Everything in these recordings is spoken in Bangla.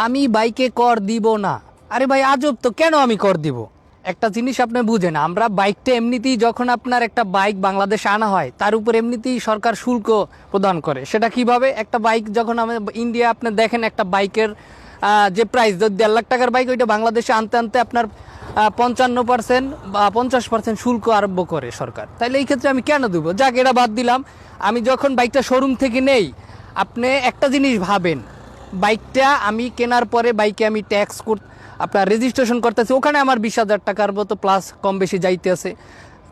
আমি বাইকে কর দিব না। আরে ভাই আজব তো, কেন আমি কর দিব? একটা জিনিস আপনি বুঝেন, আমরা বাইকটা এমনিতেই যখন আপনার একটা বাইক বাংলাদেশে আনা হয় তার উপর এমনিতেই সরকার শুল্ক প্রদান করে। সেটা কিভাবে? একটা বাইক যখন আমাদের ইন্ডিয়া আপনি দেখেন একটা বাইকের যে প্রাইস 1.5 লাখ টাকার বাইক, ওইটা বাংলাদেশে আনতে আনতে আপনার 55% বা 50% শুল্ক আরম্ভ করে সরকার। তাইলে এই ক্ষেত্রে আমি কেন দেবো? যাক, এটা বাদ দিলাম। আমি যখন বাইকটা শোরুম থেকে নেই, আপনি একটা জিনিস ভাবেন, বাইকটা আমি কেনার পরে বাইকে আমি ট্যাক্স আপনার রেজিস্ট্রেশন করতেছি, ওখানে আমার 20,000 টাকার মতো প্লাস কম বেশি যাইতে আছে।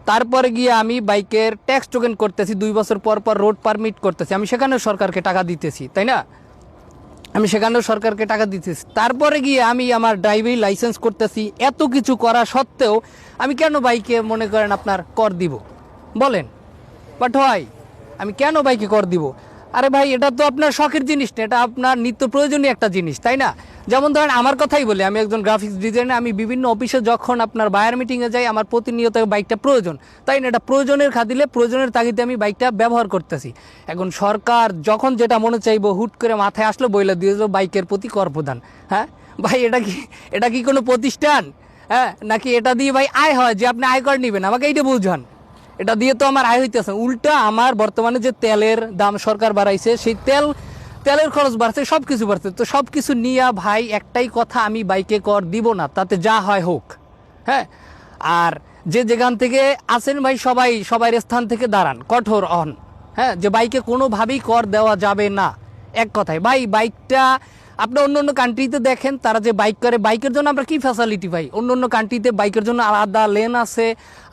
তারপরে গিয়ে আমি বাইকের ট্যাক্স টোকেন করতেছি, 2 বছর পর পর রোড পারমিট করতেছি, আমি সেখানেও সরকারকে টাকা দিতেছি, তাই না? আমি সেখানেও সরকারকে টাকা দিতেছি। তারপরে গিয়ে আমি আমার ড্রাইভিং লাইসেন্স করতেছি। এত কিছু করা সত্ত্বেও আমি কেন বাইকে মনে করেন আপনার কর দিব বলেন? বাট হয়, আমি কেন বাইকে কর দিব? আরে ভাই, এটা তো আপনার শখের জিনিস না, এটা আপনার নিত্য প্রয়োজনীয় একটা জিনিস, তাই না? যেমন ধরেন আমার কথাই বলি, আমি একজন গ্রাফিক্স ডিজাইনার, আমি বিভিন্ন অফিসে যখন আপনার বায়ার মিটিংয়ে যাই, আমার প্রতিনিয়ত বাইকটা প্রয়োজন, তাই না? এটা প্রয়োজনের খাতিরে, প্রয়োজনের তাগিদে আমি বাইকটা ব্যবহার করতেছি। এখন সরকার যখন যেটা মনে চাইবো হুট করে মাথায় আসলো বইলে দিয়ে দিল বাইকের প্রতি কর প্রদান। হ্যাঁ ভাই, এটা কি কোনো প্রতিষ্ঠান? হ্যাঁ, নাকি এটা দিয়ে ভাই আয় হয় যে আপনি আয়কর নেবেন? আমাকে এইটা বুঝান। এটা দিয়ে তো আমার আয় হইতেছে, উল্টা আমার বর্তমানে যে তেলের দাম সরকার বাড়াইছে, সেই তেলের খরচ বাড়ছে, সব কিছু বাড়ছে। তো সব কিছু নিয়ে ভাই একটাই কথা, আমি বাইকে কর দিব না, তাতে যা হয় হোক। হ্যাঁ, আর যে যেখান থেকে আসেন ভাই, সবাই স্থান থেকে দাঁড়ান, কঠোর হন। হ্যাঁ, যে বাইকে কোনোভাবেই কর দেওয়া যাবে না। এক কথায় ভাই, বাইকটা আপনি অন্য অন্য কান্ট্রিতে দেখেন, তারা যে বাইক করে, বাইকের জন্য আমরা কি ফ্যাসিলিটি পাই? অন্য অন্য কান্ট্রিতে বাইকের জন্য আলাদা লেন আছে,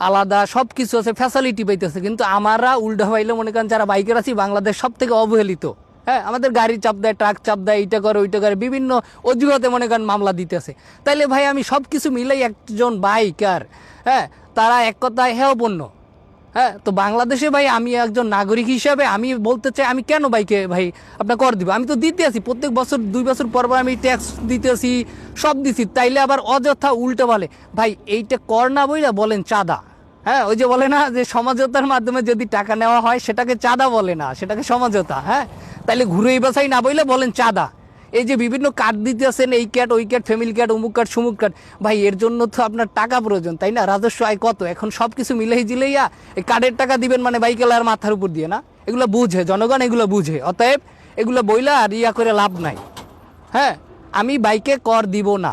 আলাদা সব কিছু আছে, ফ্যাসিলিটি পাইতেছে। কিন্তু আমরা উল্টা পাইলে মনে করেন যারা বাইকের আছি, বাংলাদেশ সব থেকে অবহেলিত। হ্যাঁ, আমাদের গাড়ি চাপ দেয়, ট্রাক চাপ দেয়, এইটা করে ওইটা করে, বিভিন্ন অজুহাতে মনে করেন মামলা দিতেছে। তাইলে ভাই আমি সব কিছু মিলেই একজন বাইকার। হ্যাঁ, তারা এক কথায় হেয় পণ্য। হ্যাঁ, তো বাংলাদেশে ভাই আমি একজন নাগরিক হিসাবে আমি বলতে চাই, আমি কেন বাইকে ভাই আপনার কর দিব? আমি তো দিতে আছি প্রত্যেক বছর, 2 বছর পর পর আমি ট্যাক্স দিতে আছি, সব দিছি। তাইলে আবার অযথা উল্টো বলে ভাই এইটা কর না বইলা বলেন চাঁদা। হ্যাঁ, ওই যে বলে না যে সমঝোতার মাধ্যমে যদি টাকা নেওয়া হয় সেটাকে চাঁদা বলে না, সেটাকে সমঝোতা। হ্যাঁ, তাইলে ঘুরে বাছাই না বইলে বলেন চাঁদা। এই যে বিভিন্ন কার্ড দিতে আছেন, এই কার্ড ওই কার্ড, ফ্যামিলি কার্ড, অমুক কার্ড সুমুক কার্ড, ভাই এর জন্য তো আপনার টাকা প্রয়োজন, তাই না? রাজস্ব আয় কত এখন, সব কিছু মিলেই জিলেইয়া এই কার্ডের টাকা দিবেন মানে বাইকেলার মাথার উপর দিয়ে না? এগুলো বুঝে জনগণ, এগুলো বুঝে। অতএব এগুলো বইলা আর ইয়া করে লাভ নাই। হ্যাঁ, আমি বাইকে কর দিব না।